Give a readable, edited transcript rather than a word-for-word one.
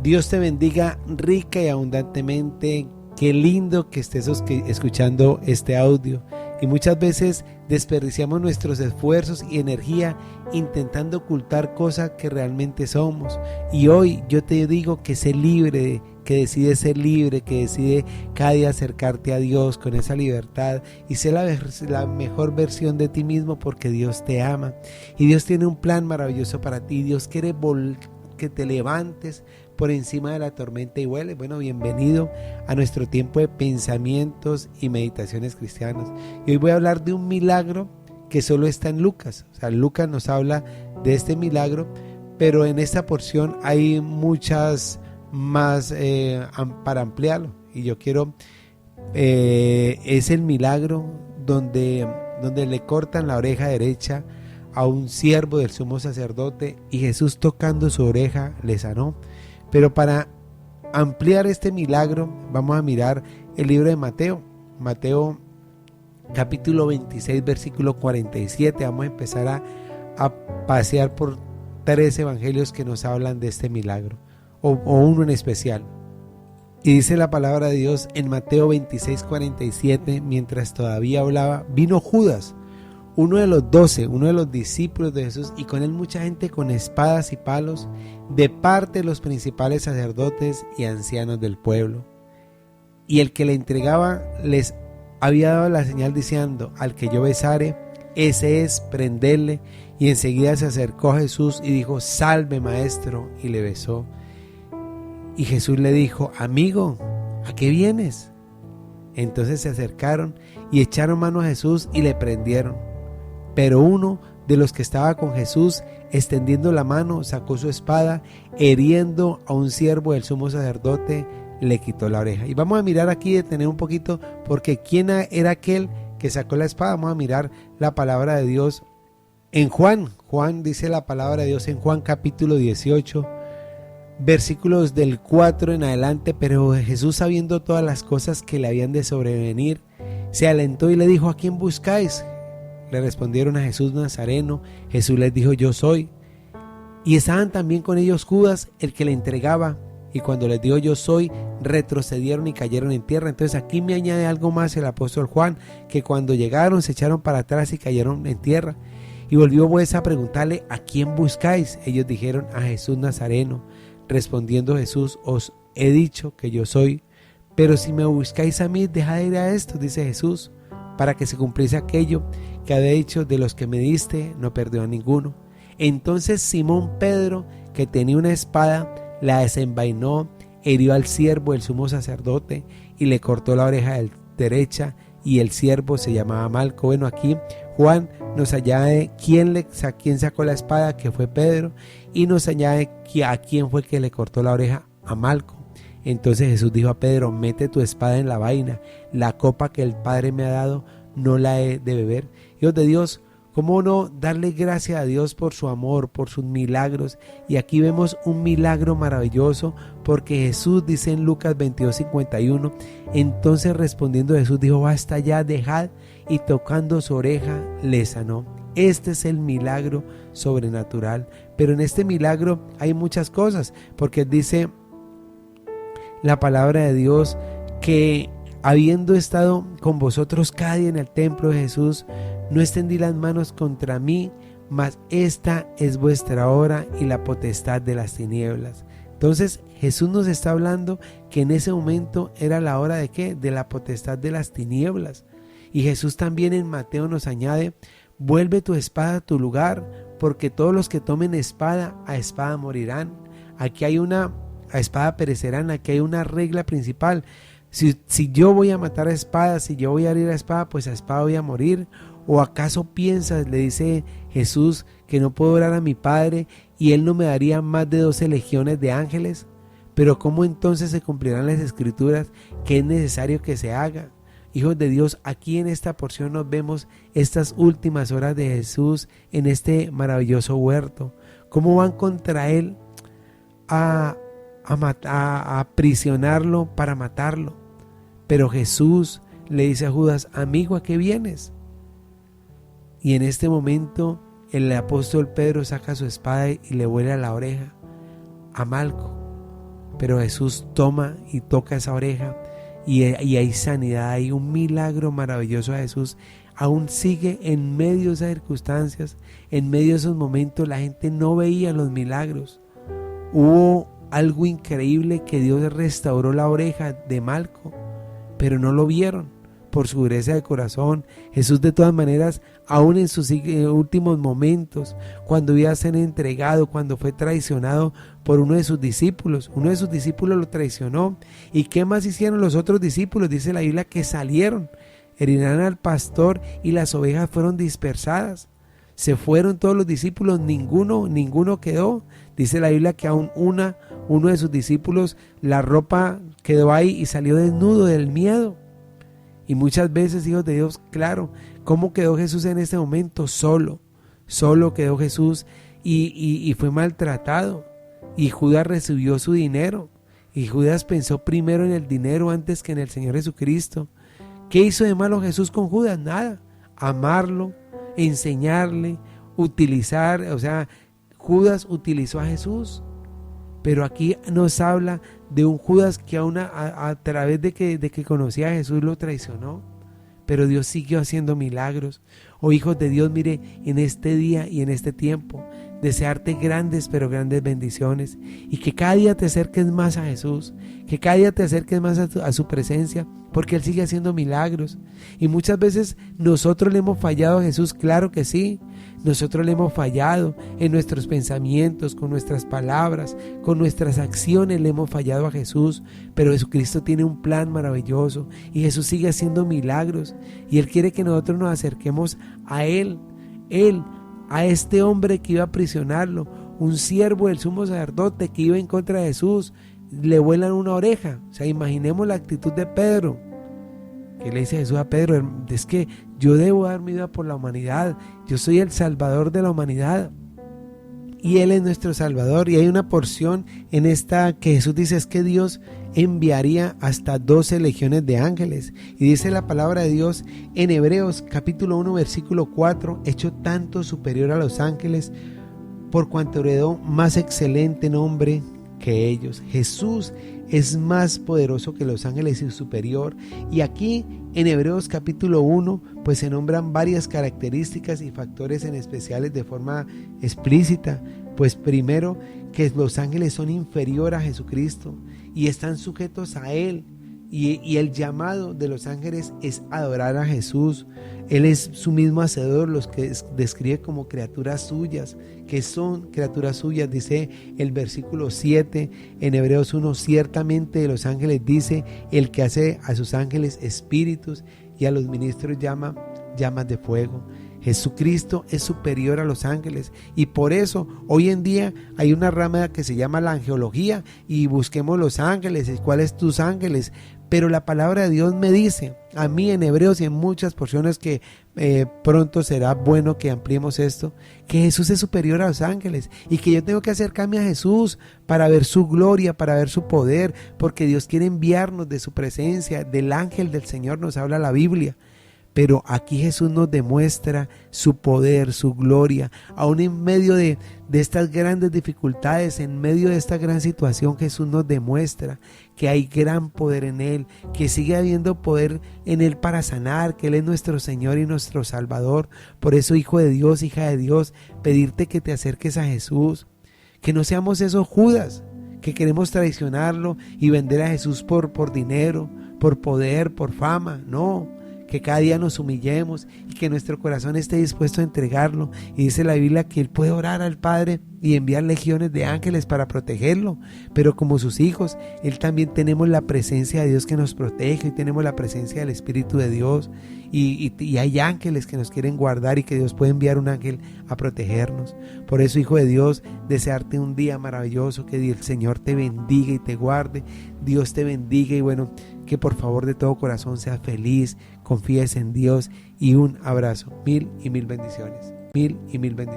Dios te bendiga rica y abundantemente. Qué lindo que estés escuchando este audio. Y muchas veces desperdiciamos nuestros esfuerzos y energía intentando ocultar cosas que realmente somos. Y hoy yo te digo que sé libre, que decides ser libre, que decide cada día acercarte a Dios con esa libertad y ser la mejor versión de ti mismo, porque Dios te ama. Y Dios tiene un plan maravilloso para ti. Dios quiere que te levantes por encima de la tormenta y vueles. Bueno, bienvenido a nuestro tiempo de pensamientos y meditaciones cristianas. Y hoy voy a hablar de un milagro que solo está en Lucas. O sea, Lucas nos habla de este milagro, pero en esta porción hay muchas más para ampliarlo. Y yo quiero, es el milagro donde le cortan la oreja derecha a un siervo del sumo sacerdote y Jesús, tocando su oreja, le sanó. Pero para ampliar este milagro vamos a mirar el libro de Mateo capítulo 26 versículo 47. Vamos a empezar a pasear por 3 evangelios que nos hablan de este milagro, o uno en especial. Y dice la palabra de Dios en Mateo 26, 47: mientras todavía hablaba, vino Judas, uno de los 12, uno de los discípulos de Jesús, y con él mucha gente con espadas y palos, de parte de los principales sacerdotes y ancianos del pueblo. Y el que le entregaba les había dado la señal diciendo: al que yo besare, ese es, prendedle. Y enseguida se acercó a Jesús y dijo: salve, maestro, y le besó. Y Jesús le dijo: amigo, ¿a qué vienes? Entonces se acercaron y echaron mano a Jesús y le prendieron. Pero uno de los que estaba con Jesús, extendiendo la mano, sacó su espada, hiriendo a un siervo del sumo sacerdote, le quitó la oreja. Y vamos a mirar aquí, detener un poquito, porque ¿quién era aquel que sacó la espada? Vamos a mirar la palabra de Dios en Juan. Juan dice la palabra de Dios en Juan capítulo 18, versículos del 4 en adelante: pero Jesús, sabiendo todas las cosas que le habían de sobrevenir, se alentó y le dijo: ¿a quién buscáis? Le respondieron: a Jesús Nazareno. Jesús les dijo: yo soy. Y estaban también con ellos Judas, el que le entregaba. Y cuando les dijo: yo soy, retrocedieron y cayeron en tierra. Entonces aquí me añade algo más el apóstol Juan, que cuando llegaron se echaron para atrás y cayeron en tierra. Y volvió pues a preguntarle: ¿a quién buscáis? Ellos dijeron: a Jesús Nazareno. Respondiendo Jesús: os he dicho que yo soy. Pero si me buscáis a mí, dejad de ir a estos, dice Jesús, para que se cumpliese aquello que había dicho: de los que me diste no perdió a ninguno. Entonces Simón Pedro, que tenía una espada, la desenvainó, hirió al siervo del sumo sacerdote y le cortó la oreja derecha, y el siervo se llamaba Malco. Bueno, aquí Juan nos añade quién sacó la espada, que fue Pedro, y nos añade a quién fue el que le cortó la oreja, a Malco. Entonces Jesús dijo a Pedro: mete tu espada en la vaina, la copa que el Padre me ha dado no la he de beber. Hijos de Dios, ¿cómo no darle gracias a Dios por su amor, por sus milagros? Y aquí vemos un milagro maravilloso, porque Jesús dice en Lucas 22:51: entonces respondiendo Jesús dijo: basta ya, dejad, y tocando su oreja le sanó. Este es el milagro sobrenatural. Pero en este milagro hay muchas cosas, porque dice la palabra de Dios que habiendo estado con vosotros cada día en el templo de Jesús, no extendí las manos contra mí, mas esta es vuestra hora y la potestad de las tinieblas. Entonces Jesús nos está hablando que en ese momento era la hora ¿de qué? De la potestad de las tinieblas. Y Jesús también en Mateo nos añade: vuelve tu espada a tu lugar, porque todos los que tomen espada, a espada morirán. Aquí hay a espada perecerán. Aquí hay una regla principal: si yo voy a matar a espada, si yo voy a herir a espada, pues a espada voy a morir. ¿O acaso piensas, le dice Jesús, que no puedo orar a mi Padre y Él no me daría más de 12 legiones de ángeles? Pero ¿cómo entonces se cumplirán las escrituras que es necesario que se haga? Hijos de Dios, aquí en esta porción nos vemos estas últimas horas de Jesús en este maravilloso huerto. ¿Cómo van contra Él a aprisionarlo para matarlo? Pero Jesús le dice a Judas: amigo, ¿a qué vienes? Y en este momento el apóstol Pedro saca su espada y le vuela la oreja a Malco. pero Jesús toma y toca esa oreja y hay sanidad, hay un milagro maravilloso a Jesús. Aún sigue en medio de esas circunstancias, en medio de esos momentos. La gente no veía los milagros. Hubo algo increíble, que Dios restauró la oreja de Malco, pero no lo vieron por su dureza de corazón. Jesús, de todas maneras, aún en sus últimos momentos, cuando iba a ser entregado, cuando fue traicionado por uno de sus discípulos lo traicionó. ¿Y qué más hicieron los otros discípulos? Dice la Biblia que salieron, herieron al pastor y las ovejas fueron dispersadas. Se fueron todos los discípulos, ninguno quedó. Dice la Biblia que aún uno de sus discípulos, la ropa quedó ahí y salió desnudo del miedo. Y muchas veces, hijos de Dios, claro, ¿cómo quedó Jesús en este momento? Solo quedó Jesús y fue maltratado. Y Judas recibió su dinero. Y Judas pensó primero en el dinero antes que en el Señor Jesucristo. ¿Qué hizo de malo Jesús con Judas? Nada. Amarlo, enseñarle, utilizar, o sea, Judas utilizó a Jesús. Pero aquí nos habla de un Judas que aún a través de que conocía a Jesús lo traicionó. Pero Dios siguió haciendo milagros. Oh, hijos de Dios, mire, en este día y en este tiempo, desearte grandes, pero grandes bendiciones. Y que cada día te acerques más a Jesús. Que cada día te acerques más a su presencia, porque Él sigue haciendo milagros. Y muchas veces nosotros le hemos fallado a Jesús, claro que sí. Nosotros le hemos fallado en nuestros pensamientos, con nuestras palabras, con nuestras acciones le hemos fallado a Jesús. Pero Jesucristo tiene un plan maravilloso y Jesús sigue haciendo milagros. Y Él quiere que nosotros nos acerquemos a Él, a este hombre que iba a aprisionarlo, un siervo del sumo sacerdote que iba en contra de Jesús. Le vuelan una oreja. O sea, imaginemos la actitud de Pedro. Que le dice Jesús a Pedro: es que yo debo dar mi vida por la humanidad, yo soy el salvador de la humanidad y Él es nuestro salvador. Y hay una porción en esta que Jesús dice es que Dios enviaría hasta 12 legiones de ángeles. Y dice la palabra de Dios en Hebreos capítulo 1 versículo 4: hecho tanto superior a los ángeles, por cuanto heredó más excelente nombre que ellos. Jesús es más poderoso que los ángeles y superior. Y aquí en Hebreos capítulo 1 pues se nombran varias características y factores en especiales de forma explícita. Pues primero, que los ángeles son inferiores a Jesucristo y están sujetos a Él. Y el llamado de los ángeles es adorar a Jesús. Él es su mismo hacedor, los que describe como criaturas suyas, que son criaturas suyas. Dice el versículo 7 en Hebreos 1: ciertamente de los ángeles dice el que hace a sus ángeles espíritus y a los ministros llamas de fuego. Jesucristo es superior a los ángeles y por eso hoy en día hay una rama que se llama la angelología y busquemos los ángeles y cuáles tus ángeles. Pero la palabra de Dios me dice a mí en Hebreos y en muchas porciones que pronto será bueno que ampliemos esto, que Jesús es superior a los ángeles y que yo tengo que acercarme a Jesús para ver su gloria, para ver su poder, porque Dios quiere enviarnos de su presencia. Del ángel del Señor nos habla la Biblia. Pero aquí Jesús nos demuestra su poder, su gloria. Aún en medio de estas grandes dificultades, en medio de esta gran situación, Jesús nos demuestra que hay gran poder en Él, que sigue habiendo poder en Él para sanar, que Él es nuestro Señor y nuestro Salvador. Por eso, hijo de Dios, hija de Dios, pedirte que te acerques a Jesús, que no seamos esos Judas que queremos traicionarlo y vender a Jesús por dinero, por poder, por fama. No, que cada día nos humillemos y que nuestro corazón esté dispuesto a entregarlo. Y dice la Biblia que Él puede orar al Padre y enviar legiones de ángeles para protegerlo, pero como sus hijos, Él también tenemos la presencia de Dios que nos protege y tenemos la presencia del Espíritu de Dios y hay ángeles que nos quieren guardar y que Dios puede enviar un ángel a protegernos. Por eso, hijo de Dios, desearte un día maravilloso, que el Señor te bendiga y te guarde, Dios te bendiga y bueno, que por favor de todo corazón seas feliz, confíes en Dios y un abrazo. Mil y mil bendiciones. Mil y mil bendiciones.